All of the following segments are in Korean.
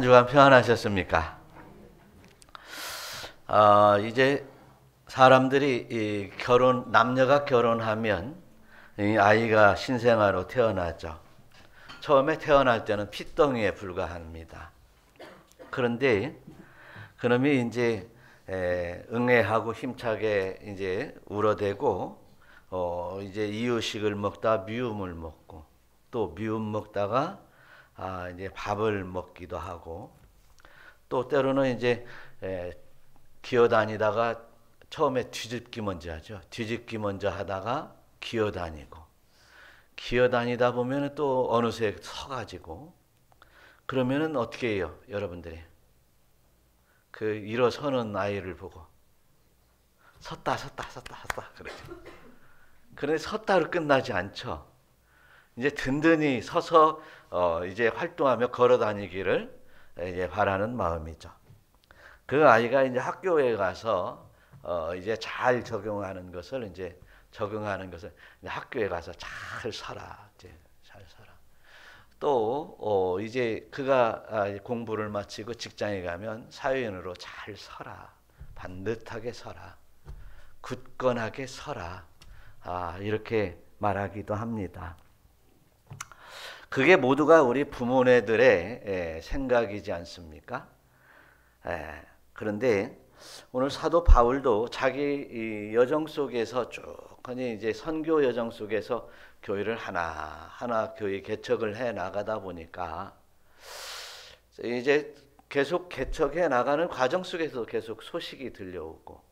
주간 평안하셨습니까? 이제 사람들이 남녀가 결혼하면 이 아이가 신생아로 태어나죠. 처음에 태어날 때는 핏덩이에 불과합니다. 그런데 그놈이 이제 응애하고 힘차게 이제 울어대고 이제 이유식을 먹다 미움을 먹고 또 미움 먹다가 이제 밥을 먹기도 하고 또 때로는 이제 기어다니다가 처음에 뒤집기 먼저 하죠. 뒤집기 먼저 하다가 기어다니다 보면 또 어느새 서가지고 그러면은 어떻게 해요, 여러분들이? 그 일어서는 아이를 보고 섰다 그러죠. 그런데 섰다로 끝나지 않죠. 이제 든든히 서서 이제 활동하며 걸어다니기를 이제 바라는 마음이죠. 그 아이가 이제 학교에 가서 이제 잘 적용하는 것을 이제 학교에 가서 잘 서라, 이제 잘 서라. 또 이제 그가 공부를 마치고 직장에 가면 사회인으로 잘 서라, 반듯하게 서라, 굳건하게 서라. 이렇게 말하기도 합니다. 그게 모두가 우리 부모네들의 생각이지 않습니까? 그런데 오늘 사도 바울도 자기 여정 속에서 쭉 이제 선교 여정 속에서 교회를 하나하나 교회 개척을 해 나가다 보니까 이제 계속 개척해 나가는 과정 속에서 계속 소식이 들려오고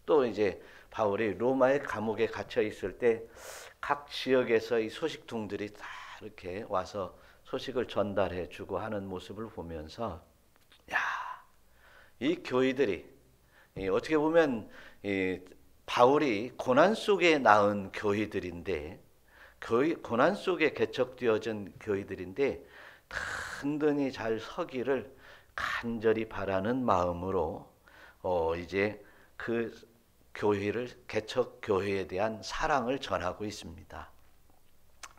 또 이제 바울이 로마의 감옥에 갇혀 있을 때 각 지역에서 이 소식통들이 다 이렇게 와서 소식을 전달해 주고 하는 모습을 보면서 이 교회들이 어떻게 보면 바울이 고난 속에 낳은 교회들인데 고난 속에 개척되어진 교회들인데 든든히 잘 서기를 간절히 바라는 마음으로 이제 그 교회를 개척 교회에 대한 사랑을 전하고 있습니다.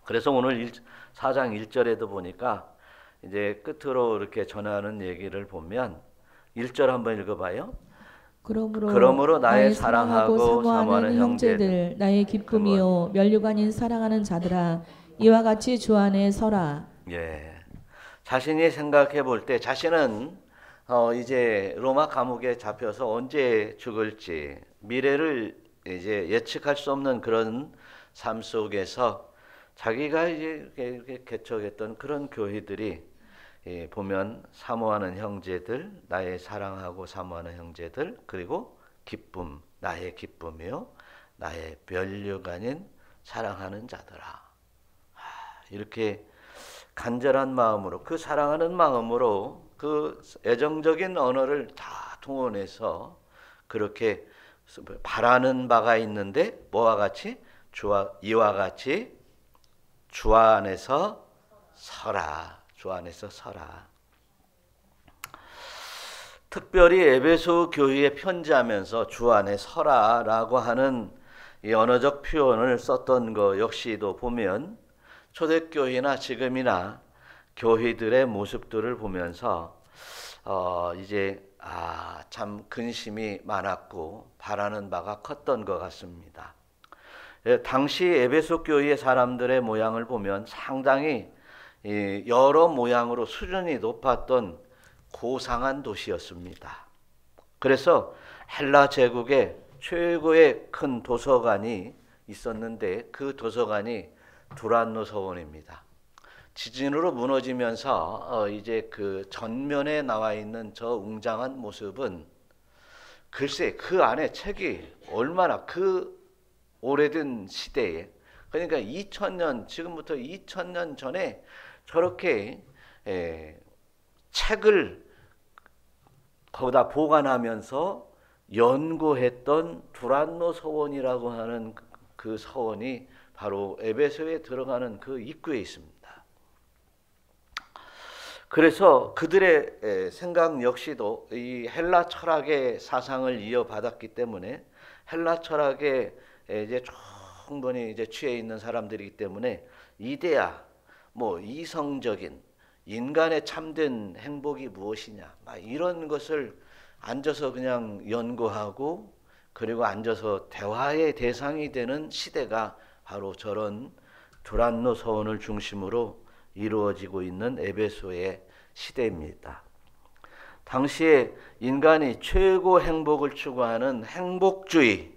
그래서 오늘 4장 1절에도 보니까 이제 끝으로 이렇게 전하는 얘기를 보면 1절 한번 읽어봐요. 그러므로 나의 사랑하고 사모하는 형제들, 나의 기쁨이요 면류관인 사랑하는 자들아, 이와 같이 주 안에 서라. 자신이 생각해 볼 때 자신은 이제 로마 감옥에 잡혀서 언제 죽을지 미래를 이제 예측할 수 없는 그런 삶 속에서 자기가 이제 개척했던 그런 교회들이 보면 사모하는 형제들, 나의 사랑하고 사모하는 형제들, 그리고 기쁨, 나의 기쁨이요, 나의 면류관인 사랑하는 자들아. 이렇게 간절한 마음으로 그 사랑하는 마음으로 그 애정적인 언어를 다 동원해서 그렇게 바라는 바가 있는데 뭐와 같이 이와 같이 주 안에서 서라. 주 안에서 서라. 특별히 에베소 교회에 편지하면서 주 안에 서라라고 하는 이 언어적 표현을 썼던 거 역시도 보면 초대교회나 지금이나 교회들의 모습들을 보면서 이제 참 근심이 많았고 바라는 바가 컸던 것 같습니다. 당시 에베소 교회의 사람들의 모양을 보면 상당히 여러 모양으로 수준이 높았던 고상한 도시였습니다. 그래서 헬라 제국에 최고의 큰 도서관이 있었는데 그 도서관이 두란노 서원입니다. 지진으로 무너지면서 이제 그 전면에 나와 있는 저 웅장한 모습은 글쎄 그 안에 책이 얼마나 그 오래된 시대에 그러니까 2000년 지금부터 2000년 전에 저렇게 책을 거기다 보관하면서 연구했던 두란노 서원이라고 하는 그 서원이 바로 에베소에 들어가는 그 입구에 있습니다. 그래서 그들의 생각 역시도 이 헬라 철학의 사상을 이어받았기 때문에 헬라 철학에 이제 충분히 이제 취해 있는 사람들이기 때문에 이데아, 뭐 이성적인 인간의 참된 행복이 무엇이냐, 막 이런 것을 앉아서 그냥 연구하고 그리고 앉아서 대화의 대상이 되는 시대가 바로 저런 두란노 서원을 중심으로 이루어지고 있는 에베소의 시대입니다. 당시에 인간이 최고 행복을 추구하는 행복주의를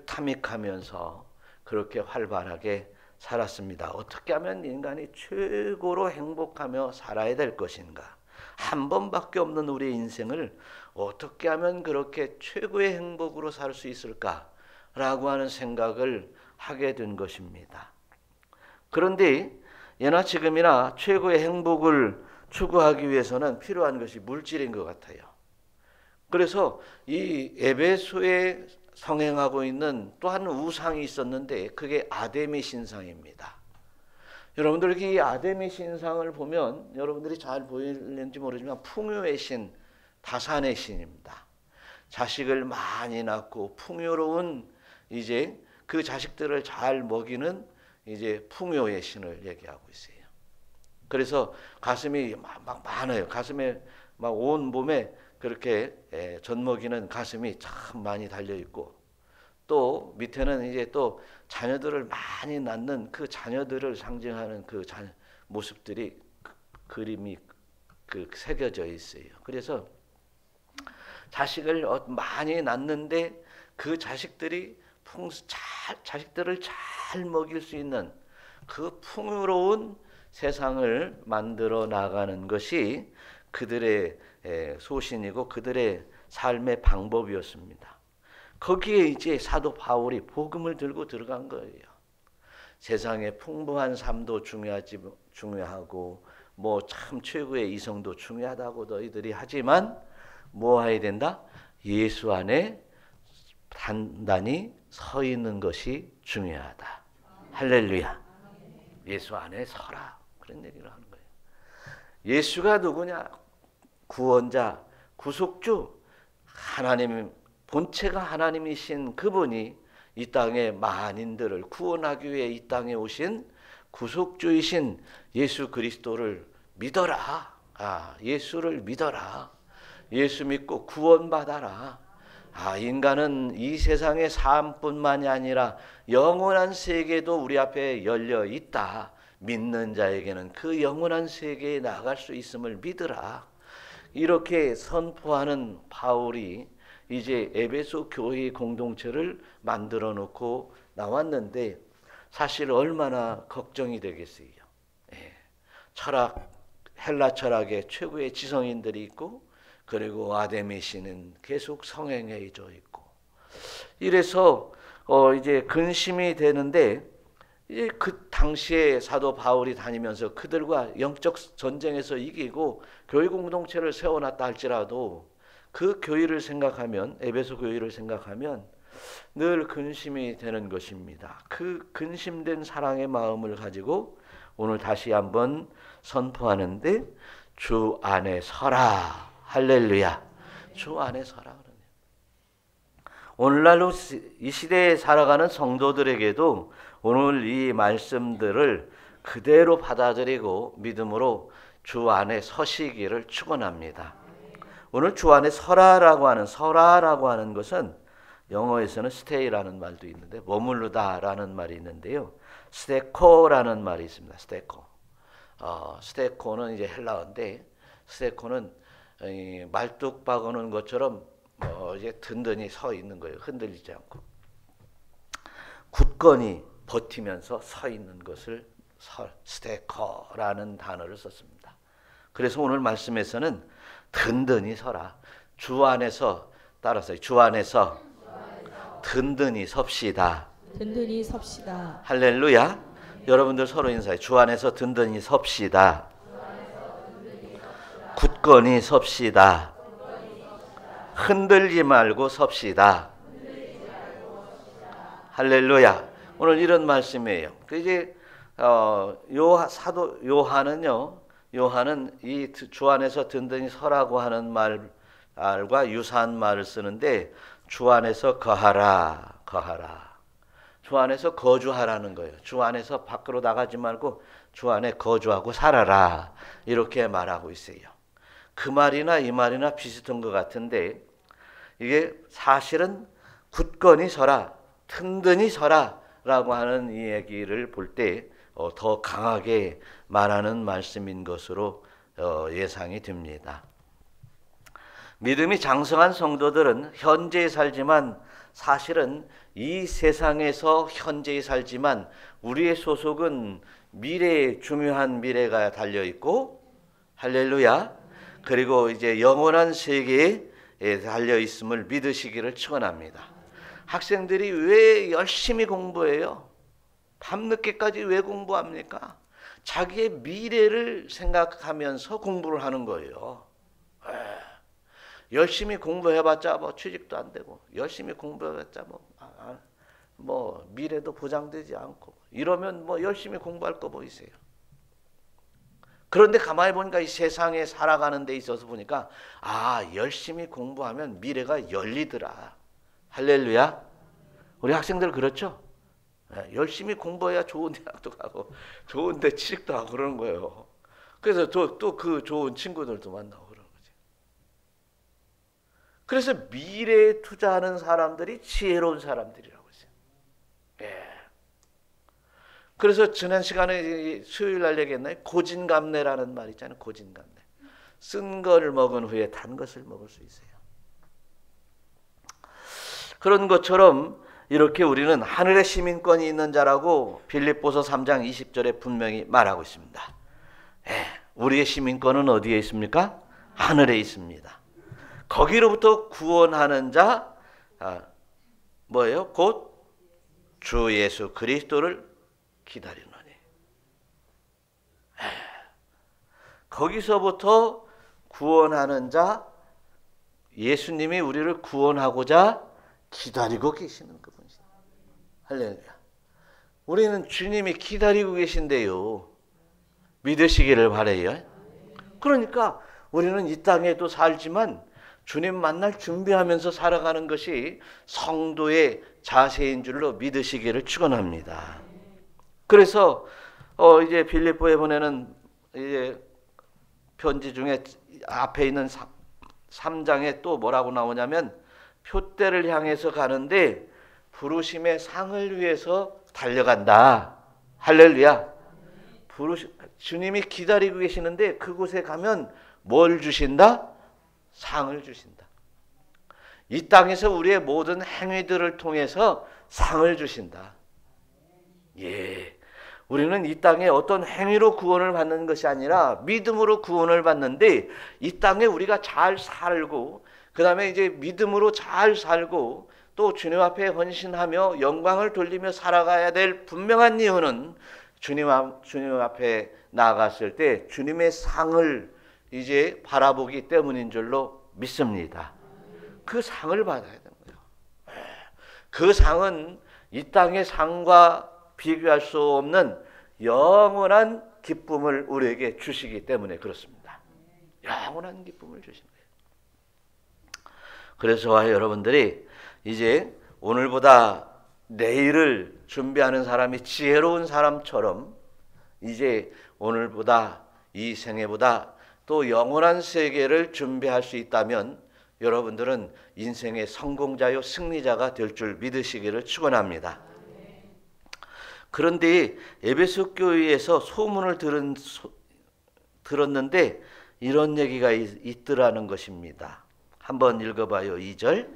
탐닉하면서 그렇게 활발하게 살았습니다. 어떻게 하면 인간이 최고로 행복하며 살아야 될 것인가? 한 번밖에 없는 우리의 인생을 어떻게 하면 그렇게 최고의 행복으로 살 수 있을까라고 하는 생각을 하게 된 것입니다. 그런데 예나 지금이나 최고의 행복을 추구하기 위해서는 필요한 것이 물질인 것 같아요. 그래서 이 에베소에 성행하고 있는 또 한 우상이 있었는데 그게 아데미 신상입니다. 여러분들 이 아데미 신상을 보면 여러분들이 잘 보이는지 모르지만 풍요의 신, 다산의 신입니다. 자식을 많이 낳고 풍요로운 이제 그 자식들을 잘 먹이는 이제 풍요의 신을 얘기하고 있어요. 그래서 가슴이 막 많아요. 가슴에 막 온 몸에 그렇게 젖먹이는 가슴이 참 많이 달려 있고, 또 밑에는 이제 또 자녀들을 많이 낳는 그 자녀들을 상징하는 그 모습들이 그림이 새겨져 있어요. 그래서 자식을 많이 낳는데 그 자식들이 자식들을 잘 먹일 수 있는 그 풍요로운 세상을 만들어 나가는 것이 그들의 소신이고 그들의 삶의 방법이었습니다. 거기에 이제 사도 바울이 복음을 들고 들어간 거예요. 세상의 풍부한 삶도 중요하고 뭐 참 최고의 이성도 중요하다고 너희들이 하지만 뭐 해야 된다? 예수 안에 단단히 서 있는 것이 중요하다. 할렐루야. 예수 안에 서라. 그런 얘기를 하는 거예요. 예수가 누구냐? 구원자, 구속주, 하나님, 본체가 하나님이신 그분이 이 땅의 만인들을 구원하기 위해 이 땅에 오신 구속주이신 예수 그리스도를 믿어라. 예수를 믿어라. 예수 믿고 구원받아라. 인간은 이 세상의 삶뿐만이 아니라 영원한 세계도 우리 앞에 열려 있다. 믿는 자에게는 그 영원한 세계에 나갈 수 있음을 믿으라. 이렇게 선포하는 바울이 이제 에베소 교회 공동체를 만들어 놓고 나왔는데 사실 얼마나 걱정이 되겠어요. 헬라 철학의 최고의 지성인들이 있고 그리고 아데미 신은 계속 성행해져 있고 이래서 이제 근심이 되는데 이제 그 당시에 사도 바울이 다니면서 그들과 영적 전쟁에서 이기고 교회 공동체를 세워놨다 할지라도 그 교회를 생각하면 에베소 교회를 생각하면 늘 근심이 되는 것입니다. 그 근심된 사랑의 마음을 가지고 오늘 다시 한번 선포하는데 주 안에 서라. 할렐루야. 주 안에 서라. 오늘날로 이 시대에 살아가는 성도들에게도 오늘 이 말씀들을 그대로 받아들이고 믿음으로 주 안에 서시기를 축원합니다. 오늘 주 안에 서라라고 하는 것은 영어에서는 stay라는 말도 있는데 머무르다라는 말이 있는데요. 스테코라는 말이 있습니다. 스테코는 이제 헬라어인데 스테코는 말뚝 박아놓은 것처럼 이제 든든히 서 있는 거예요. 흔들리지 않고 굳건히 버티면서 서 있는 것을 스테커라는 단어를 썼습니다. 그래서 오늘 말씀에서는 든든히 서라. 주 안에서 따라서 주 안에서 든든히 섭시다. 든든히 섭시다. 할렐루야. 여러분들 서로 인사해. 주 안에서 든든히 섭시다. 굳건히 섭시다. 흔들지 말고 섭시다. 할렐루야. 오늘 이런 말씀이에요. 이제 사도 요한은 이 주 안에서 든든히 서라고 하는 말과 유사한 말을 쓰는데 주 안에서 거하라. 주 안에서 거주하라는 거예요. 주 안에서 밖으로 나가지 말고 주 안에 거주하고 살아라. 이렇게 말하고 있어요. 그 말이나 이 말이나 비슷한 것 같은데 이게 사실은 굳건히 서라, 든든히 서라 라고 하는 이 얘기를 볼 때 더 강하게 말하는 말씀인 것으로 예상이 됩니다. 믿음이 장성한 성도들은 현재에 살지만 사실은 이 세상에서 현재에 살지만 우리의 소속은 미래에 중요한 미래가 달려 있고 할렐루야. 그리고 이제 영원한 세계에 달려 있음을 믿으시기를 축원합니다. 학생들이 왜 열심히 공부해요? 밤늦게까지 왜 공부합니까? 자기의 미래를 생각하면서 공부를 하는 거예요. 열심히 공부해봤자 뭐 취직도 안 되고 열심히 공부해봤자 뭐 미래도 보장되지 않고 이러면 뭐 열심히 공부할 거 뭐 있어요. 그런데 가만히 보니까 이 세상에 살아가는 데 있어서 보니까 열심히 공부하면 미래가 열리더라. 할렐루야. 우리 학생들 그렇죠? 열심히 공부해야 좋은 대학도 가고 좋은 데 취직도 하고 그러는 거예요. 그래서 또 그 좋은 친구들도 만나고 그러는 거지. 그래서 미래에 투자하는 사람들이 지혜로운 사람들이라고 했어요. 그래서 지난 시간에 수요일 날 얘기했나요? 고진감래라는 말 있잖아요. 고진감래. 쓴 거를 먹은 후에 단 것을 먹을 수 있어요. 그런 것처럼 이렇게 우리는 하늘의 시민권이 있는 자라고 빌립보서 3장 20절에 분명히 말하고 있습니다. 우리의 시민권은 어디에 있습니까? 하늘에 있습니다. 거기로부터 구원하는 자 뭐예요? 곧 주 예수 그리스도를 기다리노니. 거기서부터 구원하는 자, 예수님이 우리를 구원하고자 기다리고 계시는 그분이죠. 할렐루야. 우리는 주님이 기다리고 계신데요. 믿으시기를 바라요. 그러니까 우리는 이 땅에도 살지만 주님 만날 준비하면서 살아가는 것이 성도의 자세인 줄로 믿으시기를 축원합니다. 그래서 이제 빌립보에 보내는 이제 편지 중에 앞에 있는 3장에 또 뭐라고 나오냐면 표대를 향해서 가는데 부르심의 상을 위해서 달려간다. 할렐루야. 주님이 기다리고 계시는데 그곳에 가면 뭘 주신다? 상을 주신다. 이 땅에서 우리의 모든 행위들을 통해서 상을 주신다. 우리는 이 땅에 어떤 행위로 구원을 받는 것이 아니라 믿음으로 구원을 받는데 이 땅에 우리가 잘 살고 그 다음에 이제 믿음으로 잘 살고 또 주님 앞에 헌신하며 영광을 돌리며 살아가야 될 분명한 이유는 주님 앞에 나아갔을 때 주님의 상을 이제 바라보기 때문인 줄로 믿습니다. 그 상을 받아야 되는 거예요. 그 상은 이 땅의 상과 비교할 수 없는 영원한 기쁨을 우리에게 주시기 때문에 그렇습니다. 영원한 기쁨을 주신 거예요. 그래서 여러분들이 이제 오늘보다 내일을 준비하는 사람이 지혜로운 사람처럼 이제 오늘보다 이 생애보다 또 영원한 세계를 준비할 수 있다면 여러분들은 인생의 성공자요 승리자가 될 줄 믿으시기를 축원합니다. 그런데 에베소 교회에서 소문을 들었는데 이런 얘기가 있더라는 것입니다. 한번 읽어봐요. 2절.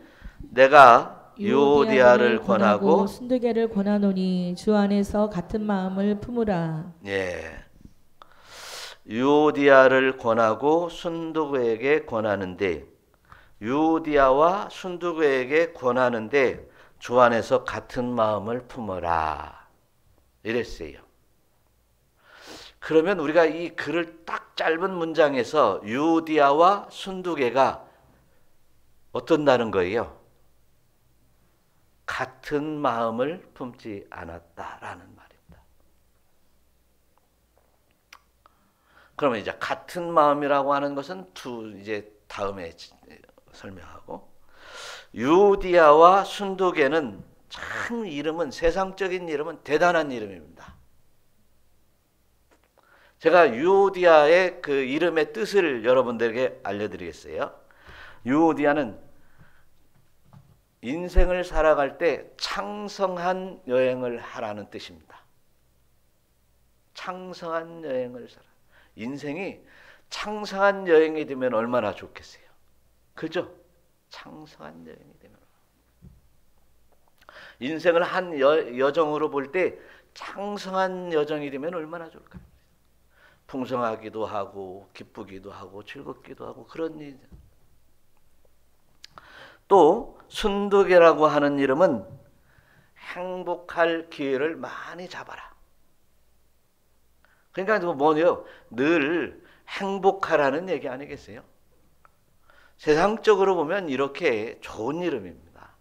내가 유오디아를 권하고 순두개를 권하노니 주 안에서 같은 마음을 품으라. 유오디아를 권하고 순두개에게 권하는데 유오디아와 순두개에게 권하는데 주 안에서 같은 마음을 품어라. 이랬어요. 그러면 우리가 이 글을 딱 짧은 문장에서 유오디아와 순두개가 어떤다는 거예요? 같은 마음을 품지 않았다라는 말입니다. 그러면 이제 같은 마음이라고 하는 것은 이제 다음에 설명하고 유오디아와 순두개는 참 이름은 세상적인 이름은 대단한 이름입니다. 제가 유오디아의 그 이름의 뜻을 여러분들에게 알려드리겠어요. 유오디아는 인생을 살아갈 때 창성한 여행을 하라는 뜻입니다. 창성한 여행을 살아. 인생이 창성한 여행이 되면 얼마나 좋겠어요. 그죠? 창성한 여행이 되면. 인생을 한 여정으로 볼 때 창성한 여정이 되면 얼마나 좋을까요? 풍성하기도 하고 기쁘기도 하고 즐겁기도 하고 그런 일. 또 순두개라고 하는 이름은 행복할 기회를 많이 잡아라. 그러니까 뭐예요? 늘 행복하라는 얘기 아니겠어요? 세상적으로 보면 이렇게 좋은 이름입니다.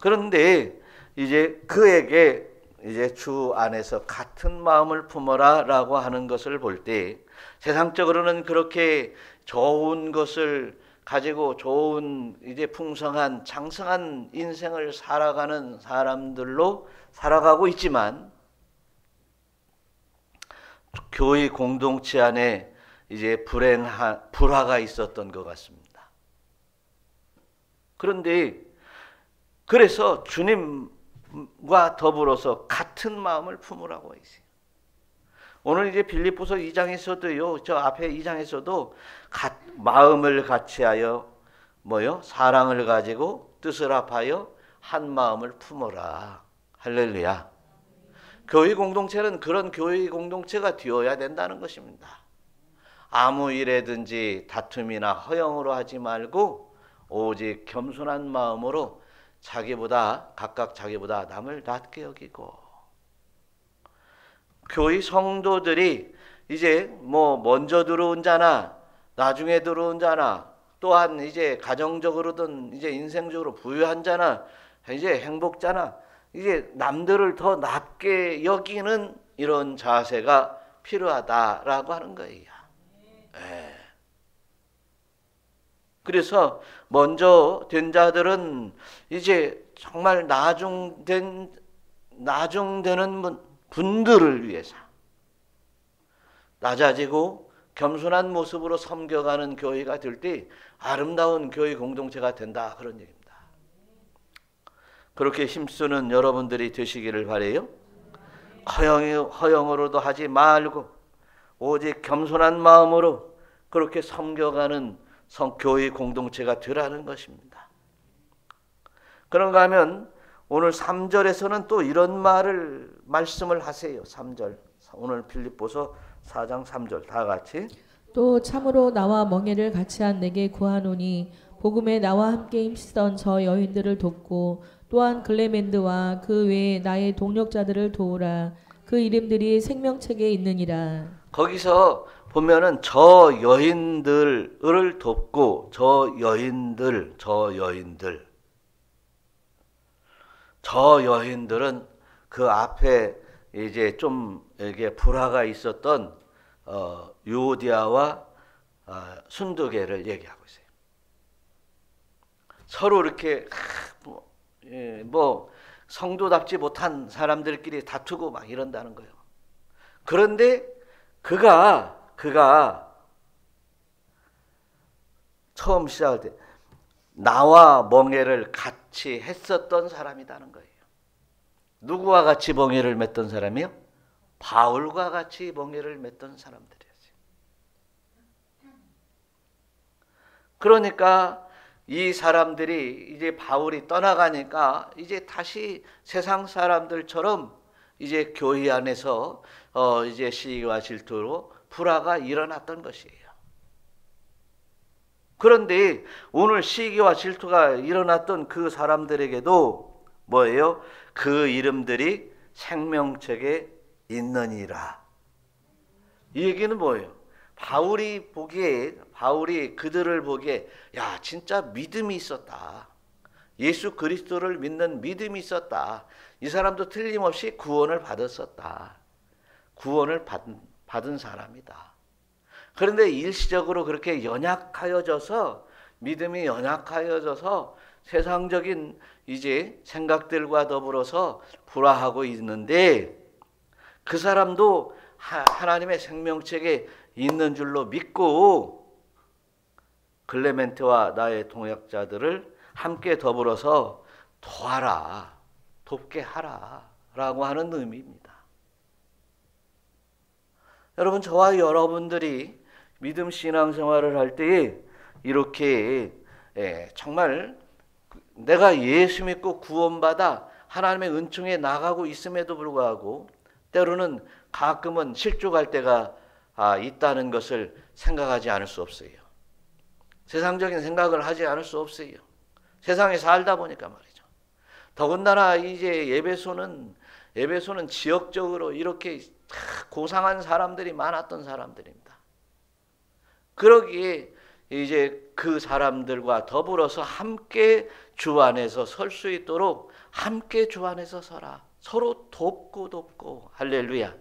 그런데 이제 그에게 이제 주 안에서 같은 마음을 품어라라고 하는 것을 볼 때 세상적으로는 그렇게 좋은 것을 가지고 좋은 이제 풍성한 장성한 인생을 살아가는 사람들로 살아가고 있지만 교회 공동체 안에 이제 불화가 있었던 것 같습니다. 그런데 그래서 주님과 더불어서 같은 마음을 품으라고 했어요. 오늘 이제 빌립보서 2장에서도요, 저 앞에 2장에서도 마음을 같이하여 사랑을 가지고 뜻을 합하여 한 마음을 품어라. 할렐루야. 교회 공동체는 그런 교회 공동체가 되어야 된다는 것입니다. 아무 일에든지 다툼이나 허영으로 하지 말고 오직 겸손한 마음으로 각각 자기보다 남을 낮게 여기고, 교회 성도들이 이제 먼저 들어온 자나 나중에 들어온 자나 또한 이제 가정적으로든 이제 인생적으로 부유한 자나 이제 행복자나 이제 남들을 더 낮게 여기는 이런 자세가 필요하다라고 하는 거예요. 네. 그래서 먼저 된 자들은 이제 정말 나중되는 분들을 위해서 낮아지고 겸손한 모습으로 섬겨가는 교회가 될 때 아름다운 교회 공동체가 된다, 그런 얘기입니다. 그렇게 힘쓰는 여러분들이 되시기를 바라요. 허영으로도 하지 말고 오직 겸손한 마음으로 그렇게 섬겨가는 교회 공동체가 되라는 것입니다. 그런가 하면 오늘 3절에서는 또 이런 말씀을 하세요. 3절. 오늘 빌립보서 4장 3절 다 같이. 또 참으로 나와 멍에를 같이한 내게 구하노니 복음에 나와 함께 힘쓰던 저 여인들을 돕고 또한 클레멘드와 그 외에 나의 동력자들을 도우라. 그 이름들이 생명책에 있느니라. 거기서 보면은 저 여인들을 돕고 저 여인들은 그 앞에 이제 좀 이게 불화가 있었던 유오디아와 순두개를 얘기하고 있어요. 서로 이렇게 성도답지 못한 사람들끼리 다투고 막 이런다는 거예요. 그런데 그가 처음 시작할 때 나와 멍에를 같이 했었던 사람이라는 거예요. 누구와 같이 멍에를 맺던 사람이요? 바울과 같이 멍에를 맺던 사람들이었어요. 그러니까 이 사람들이 이제 바울이 떠나가니까 이제 다시 세상 사람들처럼 이제 교회 안에서 이제 시기와 질투로 불화가 일어났던 것이에요. 그런데 오늘 시기와 질투가 일어났던 그 사람들에게도 뭐예요? 그 이름들이 생명책에 있느니라. 이 얘기는 뭐예요? 바울이 그들을 보기에 야, 진짜 믿음이 있었다. 예수 그리스도를 믿는 믿음이 있었다. 이 사람도 틀림없이 구원을 받았었다. 구원을 받은 사람이다. 그런데 일시적으로 그렇게 믿음이 연약하여져서 세상적인 이제 생각들과 더불어서 불화하고 있는데, 그 사람도 하나님의 생명책에 있는 줄로 믿고 클레멘트와 나의 동역자들을 함께 더불어서 도와라, 돕게 하라 라고 하는 의미입니다. 여러분, 저와 여러분들이 믿음 신앙생활을 할 때에 이렇게 정말 내가 예수 믿고 구원받아 하나님의 은총에 나가고 있음에도 불구하고 때로는 가끔은 실족할 때가 있다는 것을 생각하지 않을 수 없어요. 세상적인 생각을 하지 않을 수 없어요. 세상에 살다 보니까 말이죠. 더군다나 이제 예배소는 지역적으로 이렇게 고상한 사람들이 많았던 사람들입니다. 그러기에 이제 그 사람들과 더불어서 함께 주 안에서 설 수 있도록 함께 주 안에서 서라. 서로 돕고 할렐루야.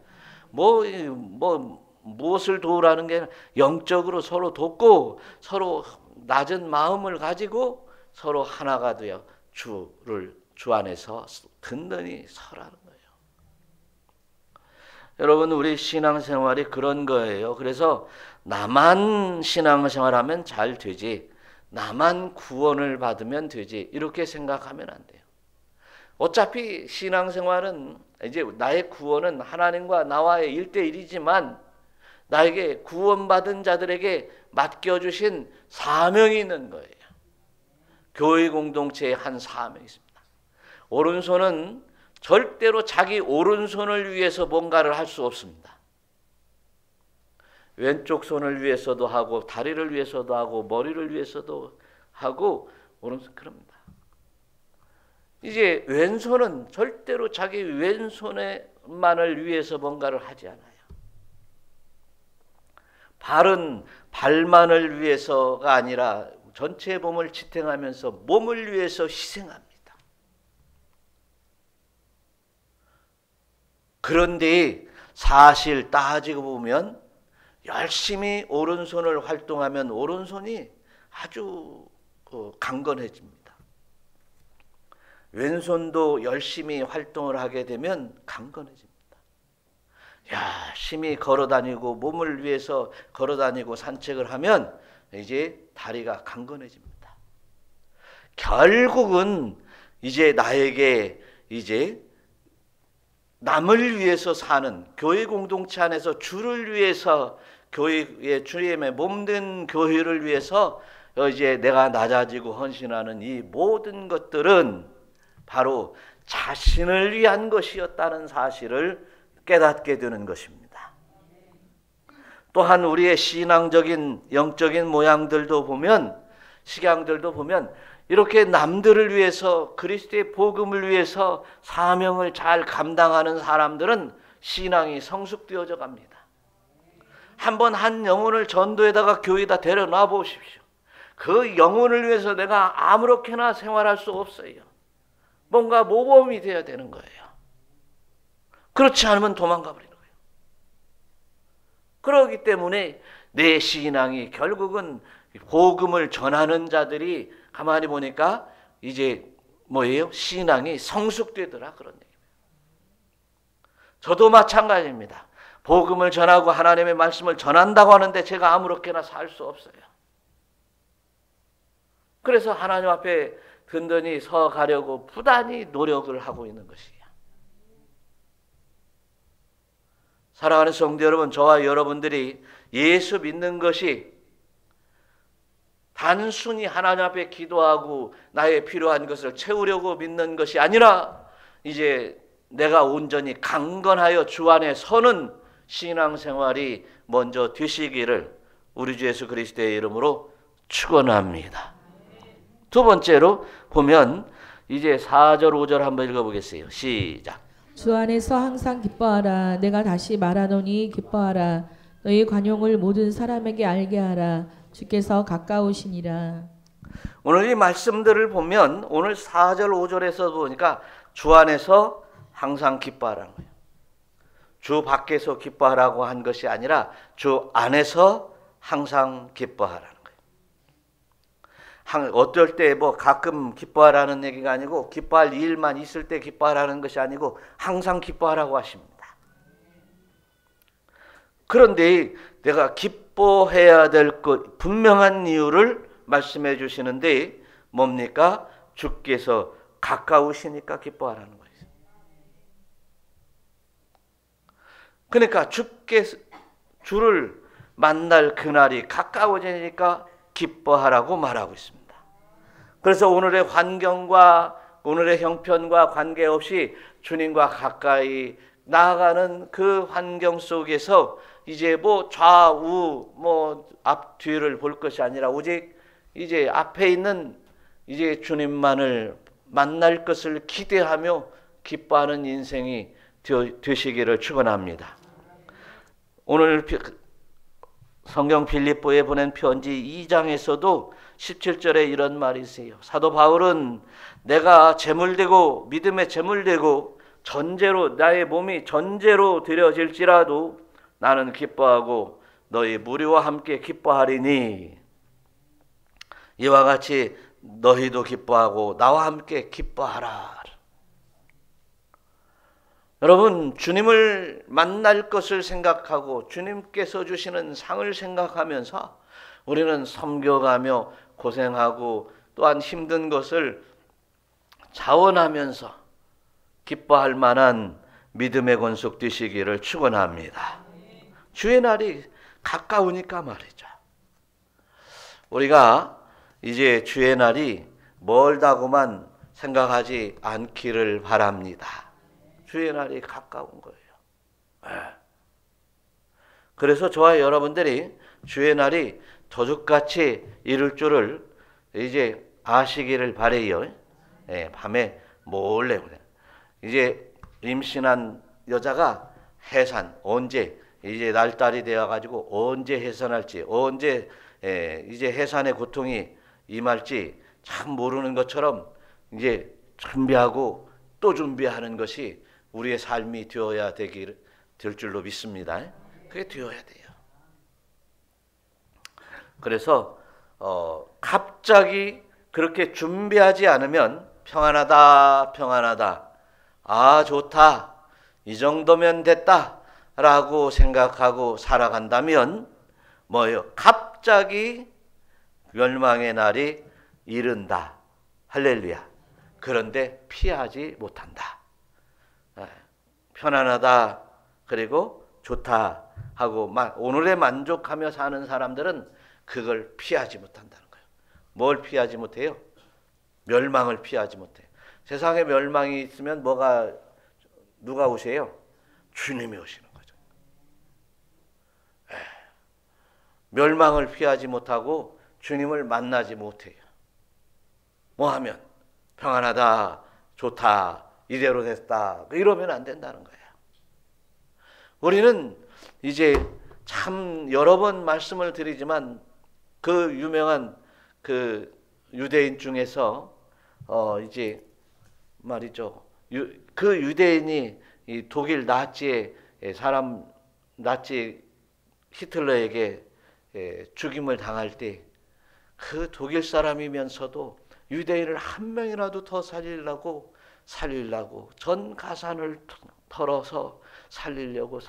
무엇을 도우라는 게 영적으로 서로 돕고 서로 낮은 마음을 가지고 서로 하나가 되어 주 안에서 든든히 서라는 거예요. 여러분, 우리 신앙생활이 그런 거예요. 그래서 나만 신앙생활하면 잘 되지, 나만 구원을 받으면 되지, 이렇게 생각하면 안 돼요. 어차피 신앙생활은 이제 나의 구원은 하나님과 나와의 1대1이지만 나에게 구원받은 자들에게 맡겨주신 사명이 있는 거예요. 교회 공동체에 한 사명이 있습니다. 오른손은 절대로 자기 오른손을 위해서 뭔가를 할 수 없습니다. 왼쪽 손을 위해서도 하고 다리를 위해서도 하고 머리를 위해서도 하고 오른손 그럽니다. 이제 왼손은 절대로 자기 왼손만을 위해서 뭔가를 하지 않아요. 발은 발만을 위해서가 아니라 전체 몸을 지탱하면서 몸을 위해서 희생합니다. 그런데 사실 따지고 보면 열심히 오른손을 활동하면 오른손이 아주 강건해집니다. 왼손도 열심히 활동을 하게 되면 강건해집니다. 열심히 걸어다니고 몸을 위해서 걸어다니고 산책을 하면 이제 다리가 강건해집니다. 결국은 이제 나에게 이제 남을 위해서 사는 교회 공동체 안에서 주를 위해서 교회의 주님의 몸된 교회를 위해서 이제 내가 낮아지고 헌신하는 이 모든 것들은 바로 자신을 위한 것이었다는 사실을 깨닫게 되는 것입니다. 또한 우리의 신앙적인 영적인 모양들도 보면 식양들도 보면 이렇게 남들을 위해서 그리스도의 복음을 위해서 사명을 잘 감당하는 사람들은 신앙이 성숙되어져 갑니다. 한번 한 영혼을 전도에다가 교회에다 데려놔 보십시오. 그 영혼을 위해서 내가 아무렇게나 생활할 수 없어요. 뭔가 모범이 되어야 되는 거예요. 그렇지 않으면 도망가 버리는 거예요. 그렇기 때문에 내 신앙이 결국은 복음을 전하는 자들이 가만히 보니까 이제 뭐예요? 신앙이 성숙되더라 그런 얘기예요. 저도 마찬가지입니다. 복음을 전하고 하나님의 말씀을 전한다고 하는데 제가 아무렇게나 살 수 없어요. 그래서 하나님 앞에 든든히 서 가려고 부단히 노력을 하고 있는 것이에요. 사랑하는 성도 여러분, 저와 여러분들이 예수 믿는 것이 단순히 하나님 앞에 기도하고 나의 필요한 것을 채우려고 믿는 것이 아니라 이제 내가 온전히 강건하여 주 안에 서는 신앙생활이 먼저 되시기를 우리 주 예수 그리스도의 이름으로 축원합니다. 두 번째로 보면 이제 4절 5절 한번 읽어보겠어요. 시작. 주 안에서 항상 기뻐하라. 내가 다시 말하노니 기뻐하라. 너희 관용을 모든 사람에게 알게 하라. 주께서 가까우시니라. 오늘 이 말씀들을 보면 오늘 4절 5절에서 보니까 주 안에서 항상 기뻐하라는 거예요. 주 밖에서 기뻐하라고 한 것이 아니라 주 안에서 항상 기뻐하라는 거예요. 어떨 때 뭐 가끔 기뻐하라는 얘기가 아니고 기뻐할 일만 있을 때 기뻐하라는 것이 아니고 항상 기뻐하라고 하십니다. 그런데 내가 기뻐해야 될 것 분명한 이유를 말씀해 주시는데 뭡니까? 주께서 가까우시니까 기뻐하라는 거예요. 그러니까 주를 만날 그날이 가까워지니까 기뻐하라고 말하고 있습니다. 그래서 오늘의 환경과 오늘의 형편과 관계없이 주님과 가까이 나아가는 그 환경 속에서 이제 뭐 좌우 뭐 앞뒤를 볼 것이 아니라 오직 이제 앞에 있는 이제 주님만을 만날 것을 기대하며 기뻐하는 인생이 되시기를 축원합니다. 오늘 성경 빌립보에 보낸 편지 2장에서도 17절에 이런 말이 있어요. 사도 바울은 내가 제물되고 믿음의 제물되고 전제로 나의 몸이 전제로 드려질지라도 나는 기뻐하고 너희 무리와 함께 기뻐하리니 이와 같이 너희도 기뻐하고 나와 함께 기뻐하라. 여러분, 주님을 만날 것을 생각하고 주님께서 주시는 상을 생각하면서 우리는 섬겨가며 고생하고 또한 힘든 것을 자원하면서 기뻐할 만한 믿음의 권속 되시기를 축원합니다. 주의 날이 가까우니까 말이죠. 우리가 이제 주의 날이 멀다고만 생각하지 않기를 바랍니다. 주의 날이 가까운 거예요. 그래서 저와 여러분들이 주의 날이 도둑같이 이룰 줄을 이제 아시기를 바래요. 밤에 몰래 이제 임신한 여자가 해산 언제 이제 날달이 되어 가지고 언제 해산할지 언제 이제 해산의 고통이 임할지 참 모르는 것처럼 이제 준비하고 또 준비하는 것이 우리의 삶이 되어야 될 줄로 믿습니다. 그게 되어야 돼요. 그래서 갑자기 그렇게 준비하지 않으면 평안하다, 평안하다, 아 좋다, 이 정도면 됐다 라고 생각하고 살아간다면 뭐예요? 갑자기 멸망의 날이 이른다. 할렐루야. 그런데 피하지 못한다. 편안하다 그리고 좋다 하고 오늘에 만족하며 사는 사람들은 그걸 피하지 못한다는 거예요. 뭘 피하지 못해요? 멸망을 피하지 못해요. 세상에 멸망이 있으면 누가 오세요? 주님이 오시는 거죠. 멸망을 피하지 못하고 주님을 만나지 못해요. 뭐 하면 평안하다, 좋다, 이대로 됐다 이러면 안 된다는 거예요. 우리는 이제 참 여러 번 말씀을 드리지만 그 유명한 그 유대인 중에서 이제 말이죠. 그 유대인이 이 독일 나치의 나치 히틀러에게 죽임을 당할 때 그 독일 사람이면서도 유대인을 한 명이라도 더 살리려고 전 가산을 털어서 살리려고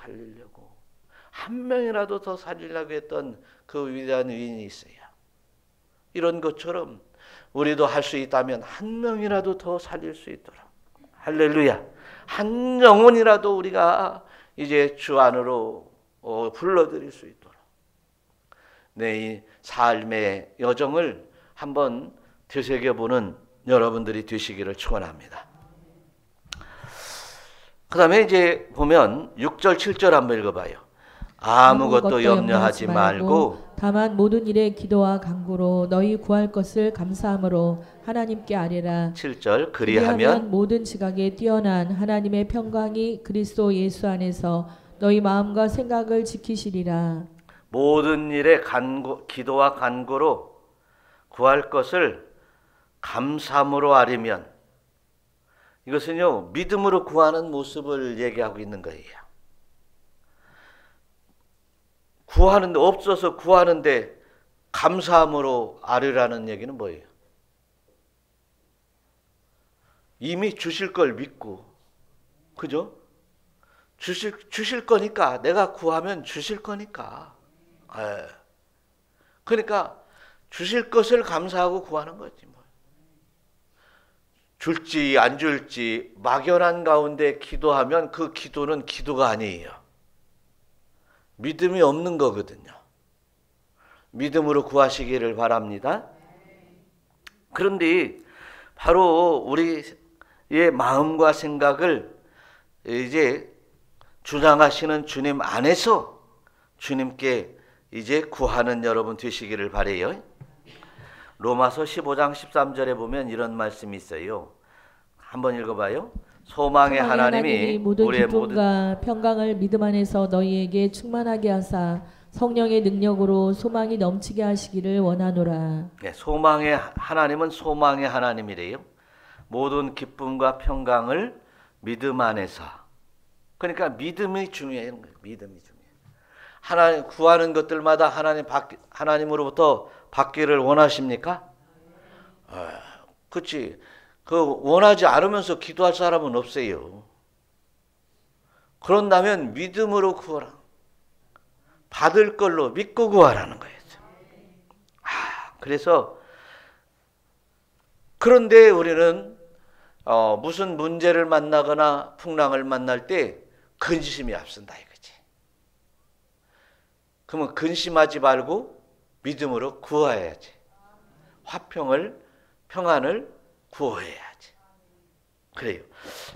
한 명이라도 더 살리려고 했던 그 위대한 의인이 있어요. 이런 것처럼 우리도 할 수 있다면 한 명이라도 더 살릴 수 있도록 할렐루야. 한 영혼이라도 우리가 이제 주 안으로 불러들일 수 있도록 내 삶의 여정을 한번 되새겨보는 여러분들이 되시기를 축원합니다. 그 다음에 이제 보면 6절 7절 한번 읽어봐요. 아무것도 염려하지 말고 다만 모든 일에 기도와 간구로 너희 구할 것을 감사함으로 하나님께 아뢰라. 7절 그리하면 모든 지각에 뛰어난 하나님의 평강이 그리스도 예수 안에서 너희 마음과 생각을 지키시리라. 모든 일에 기도와 간구로 구할 것을 감사함으로 아뢰면 이것은요 믿음으로 구하는 모습을 얘기하고 있는 거예요. 구하는데 없어서 구하는데 감사함으로 아뢰라는 얘기는 뭐예요? 이미 주실 걸 믿고, 그죠? 주실 거니까, 내가 구하면 주실 거니까. 예. 그러니까 주실 것을 감사하고 구하는 거지 뭐. 줄지 안 줄지 막연한 가운데 기도하면 그 기도는 기도가 아니에요. 믿음이 없는 거거든요. 믿음으로 구하시기를 바랍니다. 그런데 바로 우리의 마음과 생각을 이제 주장하시는 주님 안에서 주님께 이제 구하는 여러분 되시기를 바라요. 로마서 15장 13절에 보면 이런 말씀이 있어요. 한번 읽어봐요. 소망의 하나님이 모든 우리의 기쁨과 평강을 믿음 안에서 너희에게 충만하게 하사 성령의 능력으로 소망이 넘치게 하시기를 원하노라. 네, 소망의 하나님은 소망의 하나님이래요. 모든 기쁨과 평강을 믿음 안에서. 그러니까 믿음이 중요해요. 믿음이 중요해요. 하나님 구하는 것들마다 하나님으로부터 받기를 원하십니까? 그렇지. 그 원하지 않으면서 기도할 사람은 없어요. 그런다면 믿음으로 구하라. 받을 걸로 믿고 구하라는 거예요. 그래서 그런데 우리는 무슨 문제를 만나거나 풍랑을 만날 때 근심이 앞선다 이거지. 그러면 근심하지 말고 믿음으로 구해야지. 평안을 구해야지. 그래요.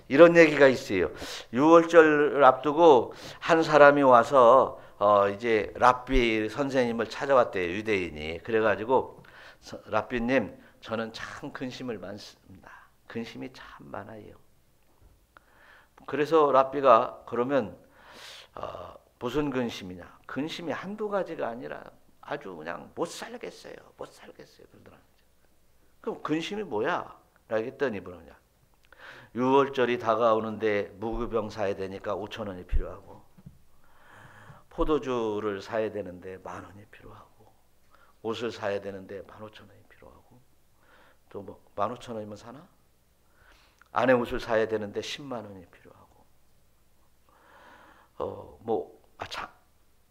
이런 얘기가 있어요. 6월절 앞두고 한 사람이 와서 이제 랍비 선생님을 찾아왔대요. 유대인이. 그래가지고 랍비님, 저는 참 근심을 많습니다. 근심이 참 많아요. 그래서 랍비가 그러면 무슨 근심이냐? 근심이 한두 가지가 아니라 아주 그냥 못 살겠어요. 그러더라고요. 그럼 근심이 뭐야? 라고 했더니 뭐냐? 6월절이 다가오는데 무교병 사야 되니까 5,000원이 필요하고, 포도주를 사야 되는데 10,000원이 필요하고, 옷을 사야 되는데 15,000원이 필요하고, 또 뭐 15,000원이면 사나? 아내 옷을 사야 되는데 10만 원이 필요하고,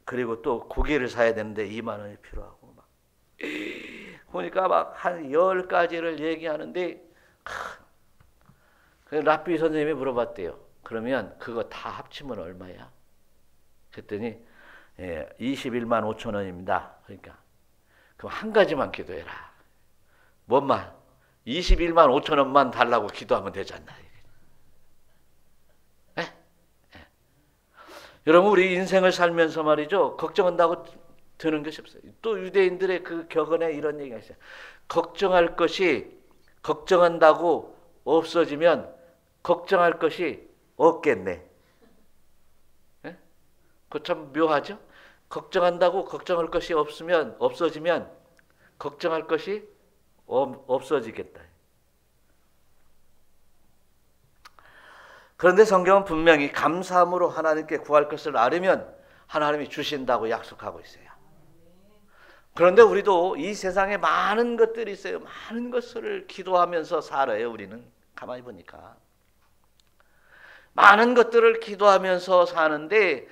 그리고 또 고기를 사야 되는데 2만 원이 필요하고, 막 보니까 막 한 10가지를 얘기하는데, 랍비 선생님이 물어봤대요. 그러면 그거 다 합치면 얼마야? 그랬더니 21만 5천 원입니다. 그러니까 그럼 한 가지만 기도해라. 뭔만? 21만 5천 원만 달라고 기도하면 되잖아. 여러분, 우리 인생을 살면서 말이죠, 걱정한다고 드는 것이 없어요. 또 유대인들의 그 격언에 이런 얘기가 있어요. 걱정할 것이 걱정한다고 없어지면 걱정할 것이 없겠네. 그거 참 묘하죠? 걱정한다고 걱정할 것이 없어지면 걱정할 것이 없어지겠다. 그런데 성경은 분명히 감사함으로 하나님께 구할 것을 아뢰면 하나님이 주신다고 약속하고 있어요. 그런데 우리도 이 세상에 많은 것들이 있어요. 많은 것을 기도하면서 살아요. 우리는 가만히 보니까 많은 것들을 기도하면서 사는데,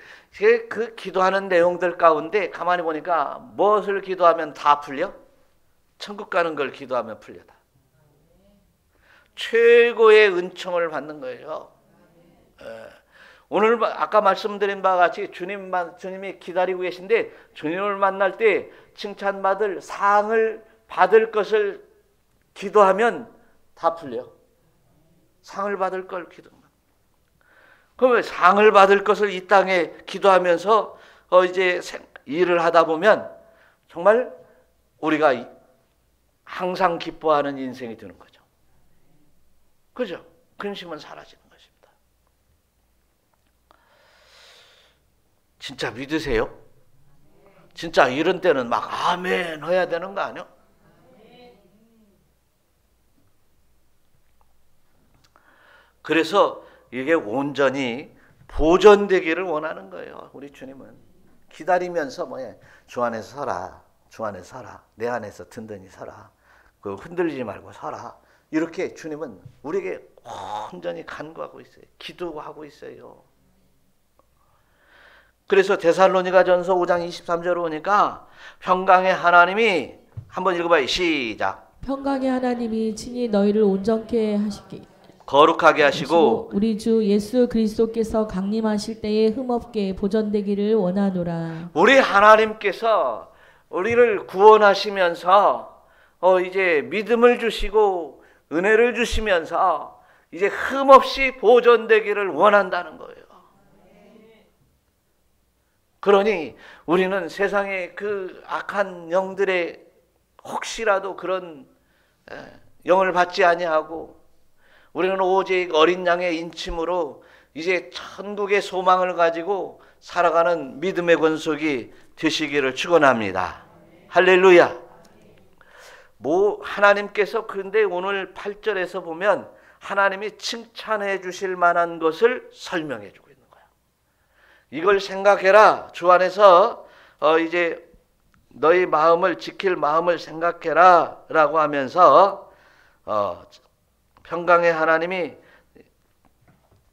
그 기도하는 내용들 가운데 가만히 보니까 무엇을 기도하면 다 풀려? 천국 가는 걸 기도하면 풀려다. 최고의 은총을 받는 거예요. 오늘 아까 말씀드린 바와 같이 주님이 기다리고 계신데, 주님을 만날 때 칭찬받을 상을 받을 것을 기도하면 다 풀려. 상을 받을 걸 기도하면. 그러면 상을 받을 것을 이 땅에 기도하면서 이제 일을 하다 보면 정말 우리가 항상 기뻐하는 인생이 되는 거죠. 그죠? 근심은 사라지는 것입니다. 진짜 믿으세요? 진짜 이런 때는 막 아멘 해야 되는 거 아니요? 그래서 이게 온전히 보존되기를 원하는 거예요. 우리 주님은 기다리면서 주 안에서 서라, 주 안에서 서라, 내 안에서 든든히 서라, 그 흔들리지 말고 서라. 이렇게 주님은 우리에게 온전히 간구하고 있어요. 기도하고 있어요. 그래서 데살로니가전서 5장 23절 보니까 평강의 하나님이 한번 읽어봐요. 시작. 평강의 하나님이 친히 너희를 온전케 하시기 거룩하게 하시고 우리 주 예수 그리스도께서 강림하실 때에 흠없게 보존되기를 원하노라. 우리 하나님께서 우리를 구원하시면서 이제 믿음을 주시고 은혜를 주시면서 이제 흠없이 보존되기를 원한다는 거예요. 그러니 우리는 세상의 그 악한 영들의 혹시라도 그런 영을 받지 아니하고 우리는 오직 어린 양의 인침으로 이제 천국의 소망을 가지고 살아가는 믿음의 권속이 되시기를 축원합니다. 할렐루야. 하나님께서 그런데 오늘 8절에서 보면 하나님이 칭찬해 주실 만한 것을 설명해 주고 있는 거야. 이걸 생각해라. 주 안에서 이제 너희 마음을 지킬 마음을 생각해라 라고 하면서 평강의 하나님이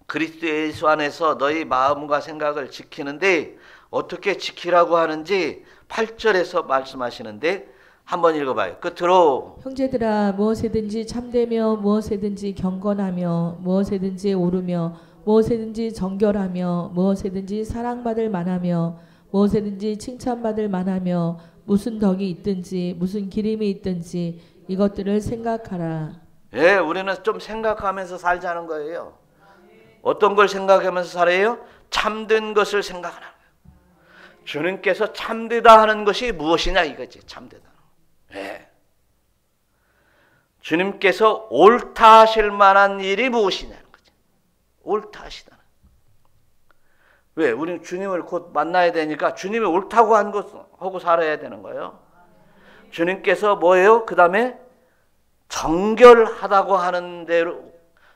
그리스도 예수 안에서 너희 마음과 생각을 지키는데 어떻게 지키라고 하는지 8절에서 말씀하시는데 한번 읽어봐요. 끝으로 형제들아 무엇에든지 참되며 무엇에든지 경건하며 무엇에든지 오르며 무엇에든지 정결하며 무엇에든지 사랑받을 만하며 무엇에든지 칭찬받을 만하며 무슨 덕이 있든지 무슨 기림이 있든지 이것들을 생각하라. 예, 우리는 좀 생각하면서 살자는 거예요. 어떤 걸 생각하면서 살아요? 참된 것을 생각하는 거예요. 주님께서 참되다 하는 것이 무엇이냐 이거지. 참되다. 예. 주님께서 옳다 하실 만한 일이 무엇이냐는 거지. 옳다 하시다. 왜? 우리는 주님을 곧 만나야 되니까 주님이 옳다고 한 것 하고 살아야 되는 거예요. 주님께서 뭐예요? 그 다음에 정결하다고 하는 대로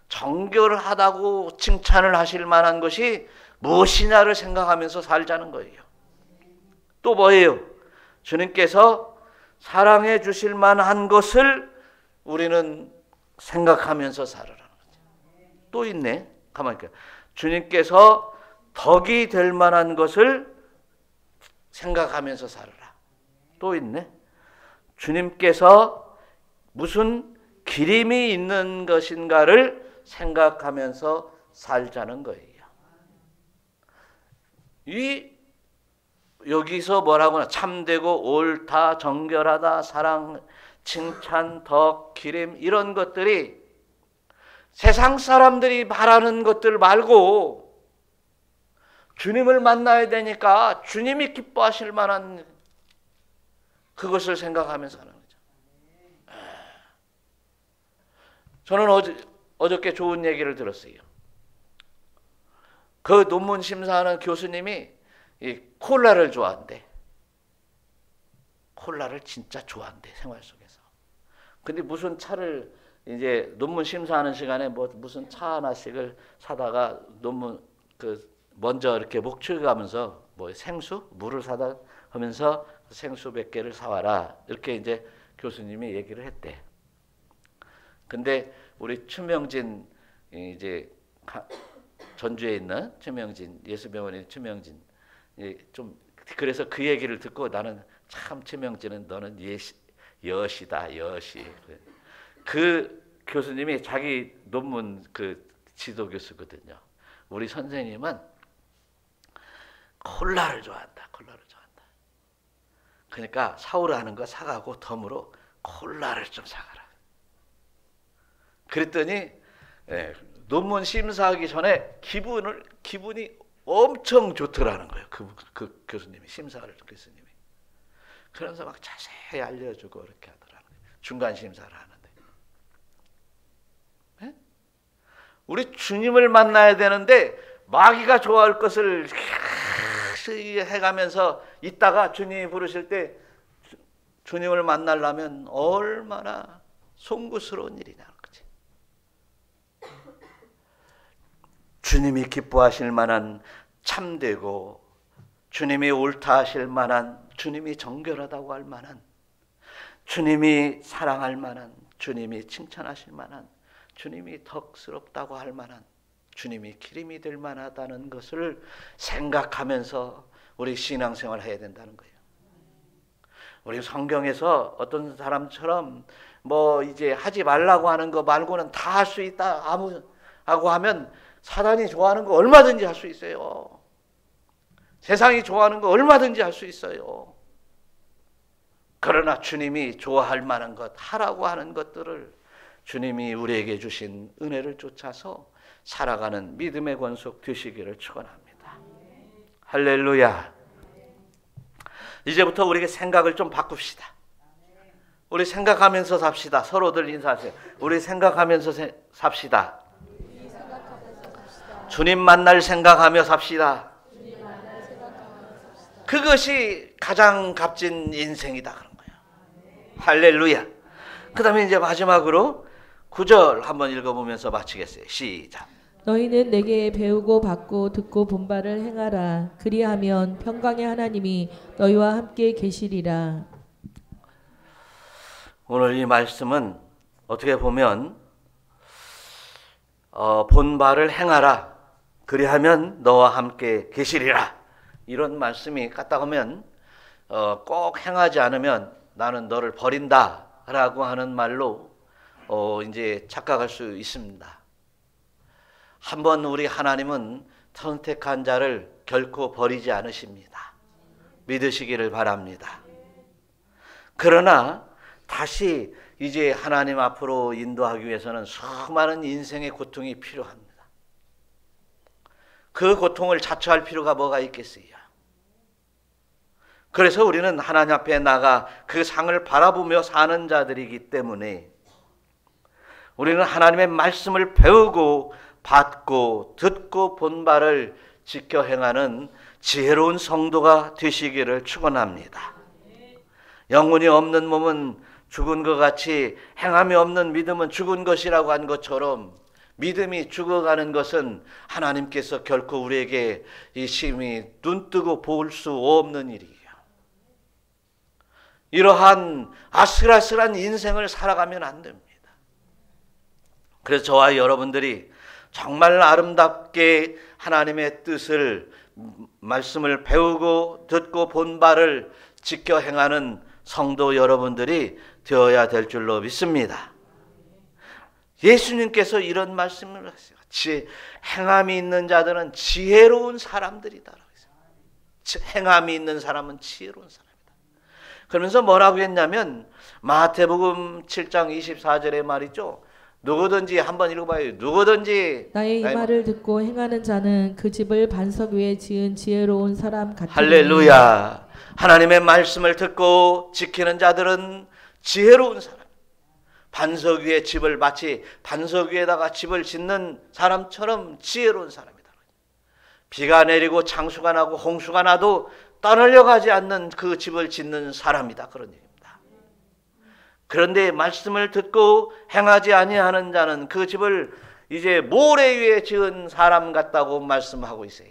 정결하다고 칭찬을 하실 만한 것이 무엇이냐를 생각하면서 살자는 거예요. 또 뭐예요? 주님께서 사랑해 주실 만한 것을 우리는 생각하면서 살아라는 거죠. 또 있네. 가만히 있게. 주님께서 덕이 될 만한 것을 생각하면서 살아라. 또 있네. 주님께서 무슨 기림이 있는 것인가를 생각하면서 살자는 거예요. 여기서 뭐라고 하나? 참되고 옳다, 정결하다, 사랑, 칭찬, 덕, 기림 이런 것들이 세상 사람들이 말하는 것들 말고 주님을 만나야 되니까 주님이 기뻐하실 만한 그것을 생각하면서 하는 거죠. 저는 어저께 좋은 얘기를 들었어요. 그 논문 심사하는 교수님이 이 콜라를 좋아한대. 콜라를 진짜 좋아한대, 생활 속에서. 근데 무슨 차를 이제 논문 심사하는 시간에 무슨 차 하나씩을 사다가 논문 먼저 이렇게 목축하면서 생수, 물을 사다 하면서 생수 몇 개를 사와라. 이렇게 이제 교수님이 얘기를 했대. 근데 우리 최명진 이제 전주에 있는 최명진 예수병원의 최명진 좀 그래서 그 얘기를 듣고 나는 참 최명진은 너는 여시다 여시. 그 교수님이 자기 논문 지도 교수거든요. 우리 선생님은 콜라를 좋아한다. 콜라를 좋아한다. 그러니까 사오라 하는 거 사가고 덤으로 콜라를 좀 사가라. 그랬더니 논문 심사하기 전에 기분이 엄청 좋더라는 거예요. 그 교수님이 심사를 교수님이. 그러면서 막 자세히 알려주고 이렇게 하더라는 거예요. 중간 심사를 하는데. 네? 우리 주님을 만나야 되는데 마귀가 좋아할 것을 해가면서 있다가 주님이 부르실 때 주님을 만나려면 얼마나 송구스러운 일이냐. 주님이 기뻐하실 만한 참되고 주님이 옳다 하실 만한 주님이 정결하다고 할 만한 주님이 사랑할 만한 주님이 칭찬하실 만한 주님이 덕스럽다고 할 만한 주님이 기림이 될 만하다는 것을 생각하면서 우리 신앙생활 해야 된다는 거예요. 우리 성경에서 어떤 사람처럼 뭐 이제 하지 말라고 하는 거 말고는 다 할 수 있다 하고 하면 사단이 좋아하는 거 얼마든지 할 수 있어요. 세상이 좋아하는 거 얼마든지 할 수 있어요. 그러나 주님이 좋아할 만한 것, 하라고 하는 것들을 주님이 우리에게 주신 은혜를 쫓아서 살아가는 믿음의 권속 되시기를 축원합니다. 할렐루야. 이제부터 우리가 생각을 좀 바꿉시다. 우리 생각하면서 삽시다. 서로들 인사하세요. 우리 생각하면서 삽시다. 주님 만날 생각하며 삽시다. 그것이 가장 값진 인생이다 그런 거예요. 할렐루야. 그 다음에 이제 마지막으로 9절 한번 읽어보면서 마치겠어요. 시작. 너희는 내게 배우고 받고 듣고 본 바를 행하라. 그리하면 평강의 하나님이 너희와 함께 계시리라. 오늘 이 말씀은 어떻게 보면 본 바를 행하라. 그리하면 너와 함께 계시리라. 이런 말씀이 까딱하면 꼭 행하지 않으면 나는 너를 버린다 라고 하는 말로 이제 착각할 수 있습니다. 한번 우리 하나님은 선택한 자를 결코 버리지 않으십니다. 믿으시기를 바랍니다. 그러나 다시 이제 하나님 앞으로 인도하기 위해서는 수많은 인생의 고통이 필요합니다. 그 고통을 자처할 필요가 뭐가 있겠어요? 그래서 우리는 하나님 앞에 나가 그 상을 바라보며 사는 자들이기 때문에 우리는 하나님의 말씀을 배우고 받고 듣고 본 바를 지켜 행하는 지혜로운 성도가 되시기를 축원합니다. 영혼이 없는 몸은 죽은 것 같이 행함이 없는 믿음은 죽은 것이라고 한 것처럼 믿음이 죽어가는 것은 하나님께서 결코 우리에게 이 심히 눈뜨고 볼 수 없는 일이에요. 이러한 아슬아슬한 인생을 살아가면 안 됩니다. 그래서 저와 여러분들이 정말 아름답게 하나님의 뜻을 말씀을 배우고 듣고 본 바를 지켜 행하는 성도 여러분들이 되어야 될 줄로 믿습니다. 예수님께서 이런 말씀을 하세요. 행함이 있는 자들은 지혜로운 사람들이다. 행함이 있는 사람은 지혜로운 사람이다. 그러면서 뭐라고 했냐면 마태복음 7장 24절의 말이죠. 누구든지 한번 읽어봐요. 누구든지 나의 이 말을 듣고 행하는 자는 그 집을 반석 위에 지은 지혜로운 사람 같으니. 할렐루야. 하나님의 말씀을 듣고 지키는 자들은 지혜로운 사람. 반석 위에 집을 마치 반석 위에다가 집을 짓는 사람처럼 지혜로운 사람이다. 비가 내리고 창수가 나고 홍수가 나도 떠날려가지 않는 그 집을 짓는 사람이다. 그런 얘기입니다. 그런데 말씀을 듣고 행하지 아니하는 자는 그 집을 이제 모래 위에 지은 사람 같다고 말씀하고 있어요.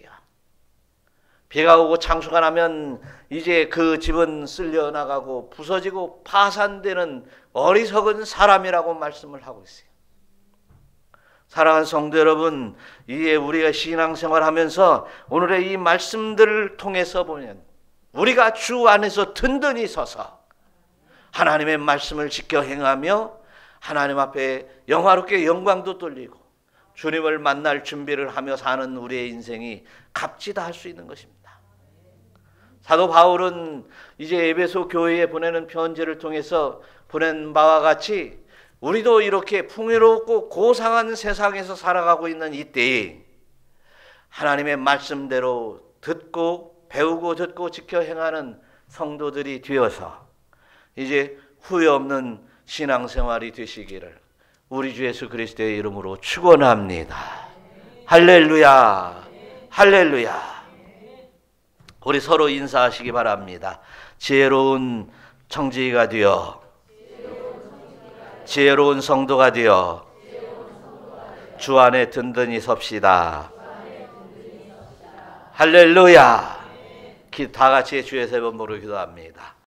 비가 오고 창수가 나면 이제 그 집은 쓸려 나가고 부서지고 파산되는 어리석은 사람이라고 말씀을 하고 있어요. 사랑하는 성도 여러분, 이에 우리가 신앙생활하면서 오늘의 이 말씀들을 통해서 보면 우리가 주 안에서 든든히 서서 하나님의 말씀을 지켜 행하며 하나님 앞에 영화롭게 영광도 돌리고 주님을 만날 준비를 하며 사는 우리의 인생이 값지다 할 수 있는 것입니다. 사도 바울은 이제 에베소 교회에 보내는 편지를 통해서 보낸 바와 같이 우리도 이렇게 풍요롭고 고상한 세상에서 살아가고 있는 이때에 하나님의 말씀대로 듣고 배우고 듣고 지켜 행하는 성도들이 되어서 이제 후회 없는 신앙생활이 되시기를 우리 주 예수 그리스도의 이름으로 축원합니다. 할렐루야. 할렐루야. 우리 서로 인사하시기 바랍니다. 지혜로운 청지기가 되어 지혜로운 성도가 되어 주 안에 든든히 섭시다. 할렐루야. 다 같이 주의 세 번 부르 기도합니다.